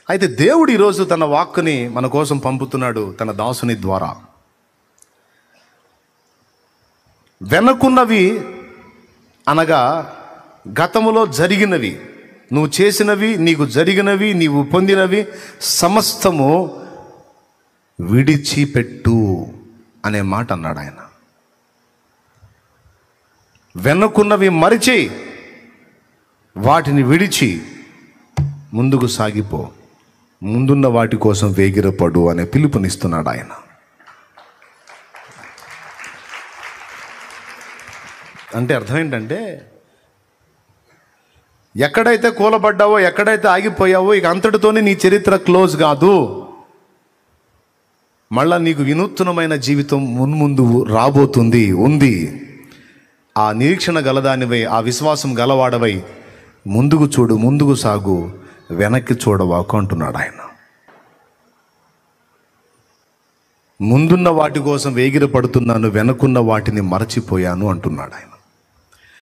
అయితే దేవుడు ఈరోజు తన వాక్కుని మన కోసం పంపుతున్నాడు తన దాసుని ద్వారా. వెనకున్నవి అనగా గతములో జరిగినవి, నువ్వు చేసినవి, నీకు జరిగినవి, నీవు పొందినవి సమస్తము విడిచిపెట్టు అనే మాట అన్నాడు ఆయన. వెనకున్నవి మరిచి వాటిని విడిచి ముందుకు సాగిపో, ముందున్న వాటి కోసం వేగిరపడు అనే పిలుపునిస్తున్నాడు ఆయన. అంటే అర్థం ఏంటంటే, ఎక్కడైతే కూలబడ్డావో, ఎక్కడైతే ఆగిపోయావో, ఇక అంతటితోనే నీ చరిత్ర క్లోజ్ కాదు. మళ్ళా నీకు వినూత్నమైన జీవితం మున్ముందు రాబోతుంది, ఉంది. ఆ నిరీక్షణ గలదానివై, ఆ విశ్వాసం గలవాడవై ముందుకు చూడు, ముందుకు సాగు, వెనక్కి చూడవాకు అంటున్నాడు ఆయన. ముందున్న వాటి కోసం వేగిర పడుతున్నాను, వెనకున్న వాటిని మరచిపోయాను అంటున్నాడు ఆయన.